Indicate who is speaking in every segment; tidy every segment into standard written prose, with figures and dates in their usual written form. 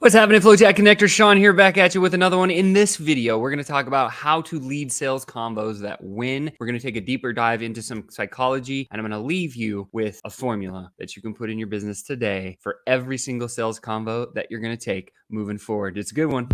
Speaker 1: What's happening, FlowChat Connector? Sean here, back at you with another one. In this video, we're going to talk about how to lead sales combos that win. We're going to take a deeper dive into some psychology, and I'm going to leave you with a formula that you can put in your business today for every single sales combo that you're going to take moving forward. It's a good one.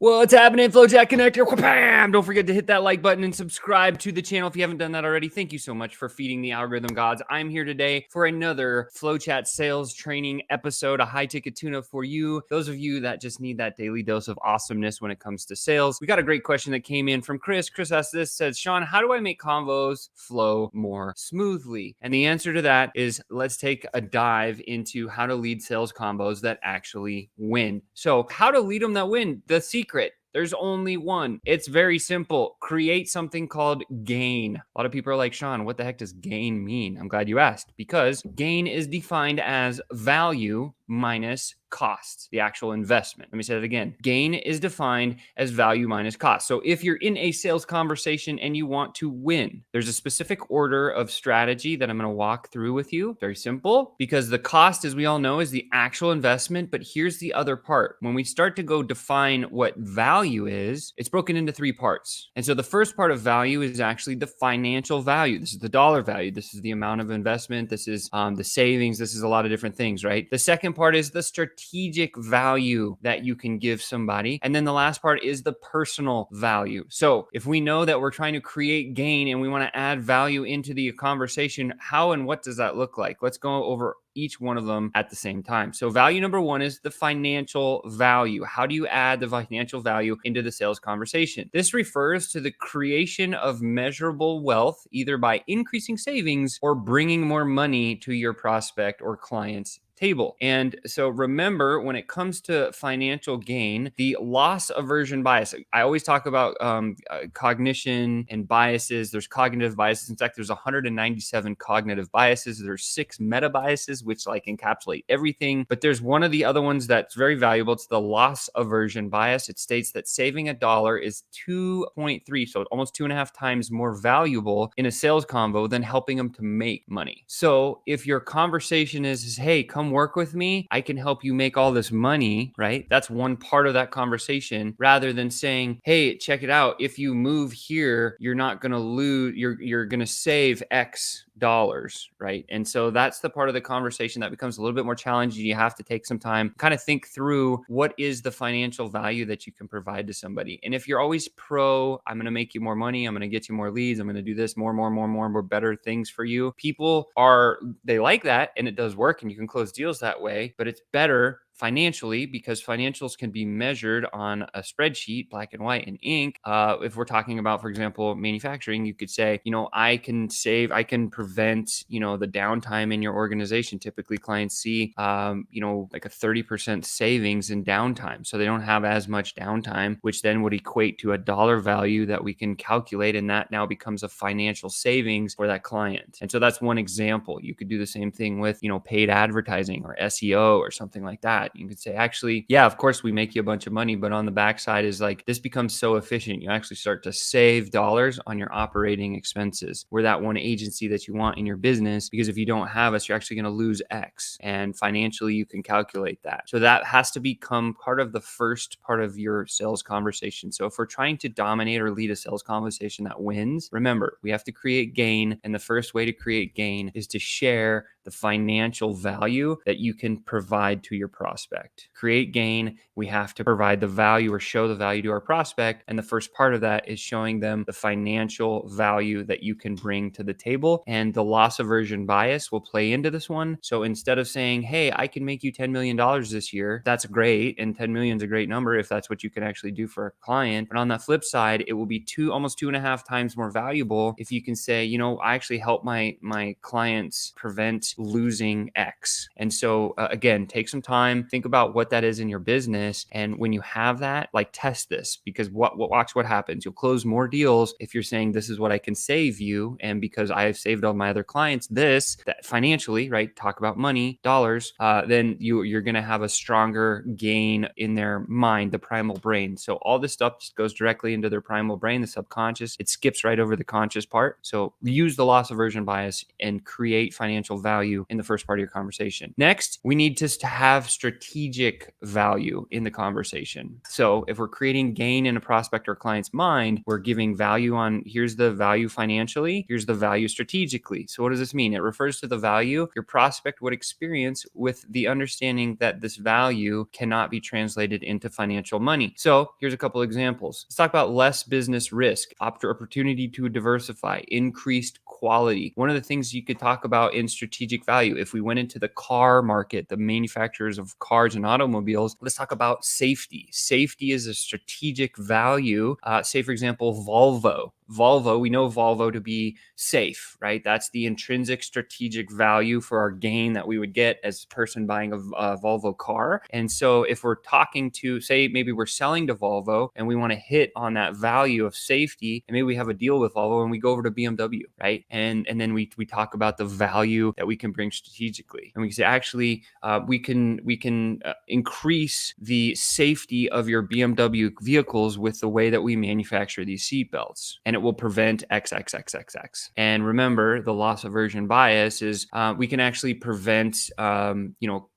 Speaker 1: What's happening, FlowChat Connector? Wha-bam! Don't forget to hit that like button and subscribe to the channel if you haven't done that already. Thank you so much for feeding the algorithm gods. I'm here today for another FlowChat sales training episode, a high-ticket tune-up for you. Those of you that just need that daily dose of awesomeness when it comes to sales. We got a great question that came in from Chris. Chris asked this, says, Sean, how do I make convos flow more smoothly? And the answer to that is let's take a dive into how to lead sales combos that actually win. So how to lead them that win? The secret. There's only one. It's very simple. Create something called gain. A lot of people are like, Sean, what the heck does gain mean? I'm glad you asked, because gain is defined as value minus cost, the actual investment. Let me say that again. Gain is defined as value minus cost. So if you're in a sales conversation and you want to win, there's a specific order of strategy that I'm going to walk through with you. Very simple, because the cost, as we all know, is the actual investment. But here's the other part. When we start to go define what value is, it's broken into three parts. And so the first part of value is actually the financial value. This is the dollar value. This is the amount of investment. This is the savings. This is a lot of different things, right? The second part is the strategic value that you can give somebody. And then the last part is the personal value. So if we know that we're trying to create gain and we want to add value into the conversation, how and what does that look like? Let's go over each one of them at the same time. So value number one is the financial value. How do you add the financial value into the sales conversation? This refers to the creation of measurable wealth, either by increasing savings or bringing more money to your prospect or client's table. And so remember, when it comes to financial gain, the loss aversion bias, I always talk about cognition and biases. There's cognitive biases. In fact, there's 197 cognitive biases. There's 6 meta biases, which like encapsulate everything. But there's one of the other ones that's very valuable. It's the loss aversion bias. It states that saving $1 is 2.3, so almost 2.5 times more valuable in a sales convo than helping them to make money. So if your conversation is hey, come work with me, I can help you make all this money, right? That's one part of that conversation, rather than saying, hey, check it out. If you move here, you're not going to lose, you're going to save X dollars, right? And so that's the part of the conversation that becomes a little bit more challenging. You have to take some time, kind of think through what is the financial value that you can provide to somebody. And if you're always pro, I'm going to make you more money, I'm going to get you more leads, I'm going to do this more better things for you. People they like that, and it does work, and you can close deals that way, but it's better financially, because financials can be measured on a spreadsheet, black and white in ink. If we're talking about, for example, manufacturing, you could say, I can prevent, the downtime in your organization. Typically clients see, like a 30% savings in downtime. So they don't have as much downtime, which then would equate to a dollar value that we can calculate. And that now becomes a financial savings for that client. And so that's one example. You could do the same thing with, paid advertising or SEO or something like that. You could say, actually, yeah, of course we make you a bunch of money, but on the backside is like, this becomes so efficient. You actually start to save dollars on your operating expenses. We're that one agency that you want in your business, because if you don't have us, you're actually going to lose X, and financially you can calculate that. So that has to become part of the first part of your sales conversation. So if we're trying to dominate or lead a sales conversation that wins, remember, we have to create gain. And the first way to create gain is to share the financial value that you can provide to your prospect. Create gain, we have to provide the value or show the value to our prospect. And the first part of that is showing them the financial value that you can bring to the table. And the loss aversion bias will play into this one. So instead of saying, hey, I can make you $10 million this year, that's great. And 10 million is a great number if that's what you can actually do for a client. But on the flip side, it will be almost 2.5 times more valuable if you can say, I actually help my clients prevent losing X. And so again, take some time, think about what that is in your business. And when you have that, like, test this, because watch what happens. You'll close more deals if you're saying, this is what I can save you. And because I have saved all my other clients that financially, right? Talk about money, dollars, then you're going to have a stronger gain in their mind, the primal brain. So all this stuff just goes directly into their primal brain, the subconscious. It skips right over the conscious part. So use the loss aversion bias and create financial value value in the first part of your conversation. Next, we need to have strategic value in the conversation. So if we're creating gain in a prospect or client's mind, we're giving value on here's the value financially, here's the value strategically. So what does this mean? It refers to the value your prospect would experience with the understanding that this value cannot be translated into financial money. So here's a couple examples. Let's talk about less business risk, opportunity to diversify, increased quality. One of the things you could talk about in strategic value, if we went into the car market, the manufacturers of cars and automobiles, let's talk about safety. Safety is a strategic value. Say, for example, Volvo. We know Volvo to be safe, right? That's the intrinsic strategic value for our gain that we would get as a person buying a Volvo car. And so if we're talking to, say, maybe we're selling to Volvo and we want to hit on that value of safety, and maybe we have a deal with Volvo and we go over to BMW, right? And then we talk about the value that we can bring strategically. And we can say, actually, we can increase the safety of your BMW vehicles with the way that we manufacture these seatbelts. And it will prevent XXXXX. And remember, the loss aversion bias is we can actually prevent,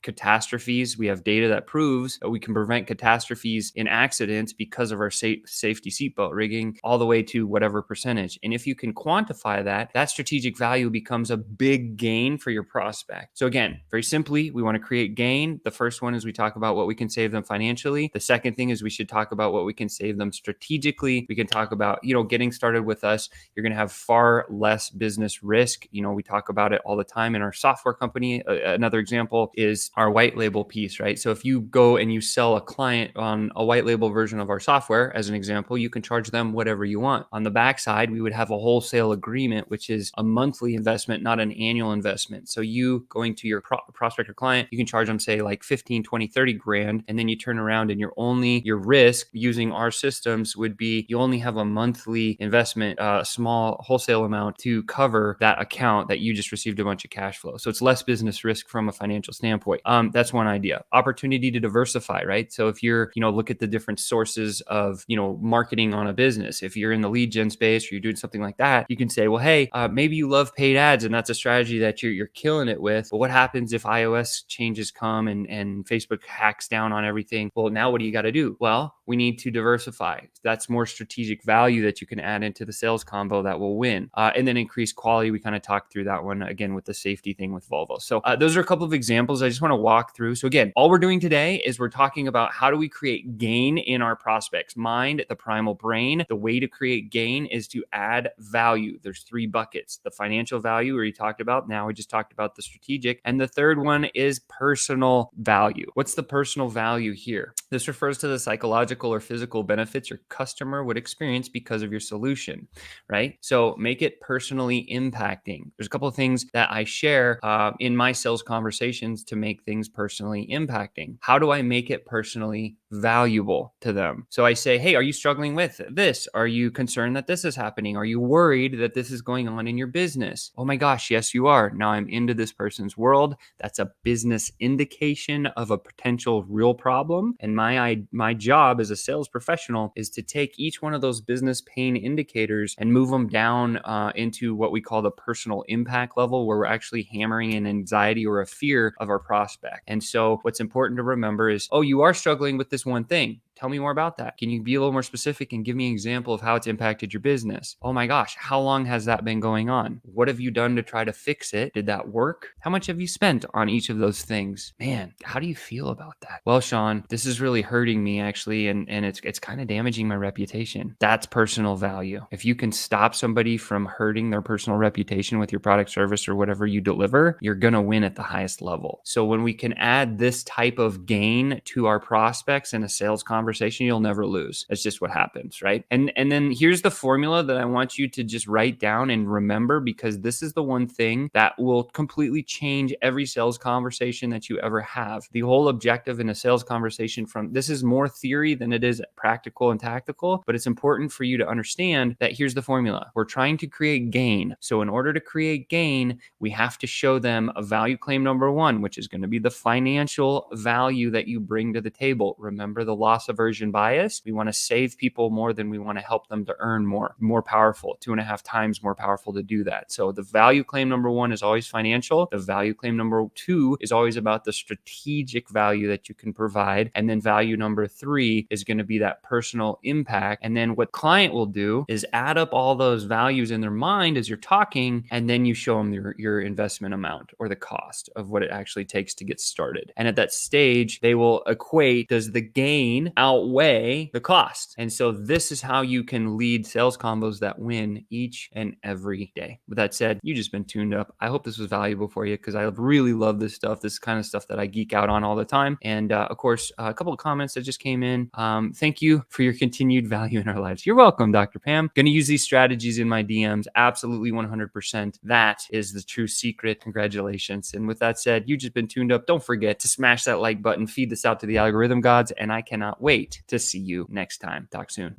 Speaker 1: catastrophes. We have data that proves that we can prevent catastrophes in accidents because of our safety seatbelt rigging all the way to whatever percentage. And if you can quantify that strategic value becomes a big gain for your prospect. So again, very simply, we want to create gain. The first one is we talk about what we can save them financially. The second thing is we should talk about what we can save them strategically. We can talk about, getting started with us, you're going to have far less business risk. We talk about it all the time in our software company. Another example is our white label piece, right? So if you go and you sell a client on a white label version of our software, as an example, you can charge them whatever you want. On the backside, we would have a wholesale agreement, which is a monthly investment, not an annual investment. So you going to your prospect or client, you can charge them, say, like 15, 20, 30 grand. And then you turn around and your risk using our systems would be you only have a monthly investment, a small wholesale amount to cover that account that you just received a bunch of cash flow. So it's less business risk from a financial standpoint. That's one idea. Opportunity to diversify, right? So if you're, look at the different sources of, marketing on a business. If you're in the lead gen space or you're doing something like that, you can say, well, hey, maybe you love paid ads and that's a strategy that you're killing it with. But what happens if iOS changes come and Facebook hacks down on everything? Well, now what do you got to do? Well, we need to diversify. That's more strategic value that you can add into the sales combo that will win. And then increase quality. We kind of talked through that one again with the safety thing with Volvo. So those are a couple of examples I just want to walk through. So again, all we're doing today is we're talking about how do we create gain in our prospects' mind, the primal brain. The way to create gain is to add value. There's three buckets. The financial value, where you talked about. Now we just talked about the strategic. And the third one is personal value. What's the personal value here? This refers to the psychological or physical benefits your customer would experience because of your solution, right? So make it personally impacting. There's a couple of things that I share in my sales conversations to make things personally impacting. How do I make it personally valuable to them? So I say, hey, are you struggling with this? Are you concerned that this is happening? Are you worried that this is going on in your business? Oh my gosh, yes, you are. Now I'm into this person's world. That's a business indication of a potential real problem. And my job as a sales professional is to take each one of those business pain indicators and move them down into what we call the personal impact level, where we're actually hammering an anxiety or a fear of our prospect. And so what's important to remember is, oh, you are struggling with this one thing. Tell me more about that. Can you be a little more specific and give me an example of how it's impacted your business? Oh my gosh, how long has that been going on? What have you done to try to fix it? Did that work? How much have you spent on each of those things? Man, how do you feel about that? Well, Sean, this is really hurting me actually, and it's kind of damaging my reputation. That's personal value. If you can stop somebody from hurting their personal reputation with your product, service, or whatever you deliver, you're going to win at the highest level. So when we can add this type of gain to our prospects in a sales conversation, you'll never lose. That's just what happens, right? And then here's the formula that I want you to just write down and remember, because this is the one thing that will completely change every sales conversation that you ever have. The whole objective in a sales conversation, this is more theory than it is practical and tactical, but it's important for you to understand that here's the formula. We're trying to create gain. So in order to create gain, we have to show them a value claim number one, which is going to be the financial value that you bring to the table. Remember the loss aversion bias. We want to save people more than we want to help them to earn more. More powerful, 2.5 times more powerful to do that. So the value claim number one is always financial. The value claim number two is always about the strategic value that you can provide. And then value number three is going to be that personal impact. And then what client will do is add up all those values in their mind as you're talking, and then you show them your investment amount or the cost of what it actually takes to get started. And at that stage, they will equate, does the gain outweigh the cost? And so this is how you can lead sales combos that win each and every day. With that said, you just been tuned up. I hope this was valuable for you because I really love this stuff, this kind of stuff that I geek out on all the time. And of course, a couple of comments that just came in. Thank you for your continued value in our lives. You're welcome, Dr. Pam. Going to use these strategies in my DMs. Absolutely 100%. That is the true secret. Congratulations. And with that said, you just been tuned up. Don't forget to smash that like button, feed this out to the algorithm gods, and I cannot wait to see you next time. Talk soon.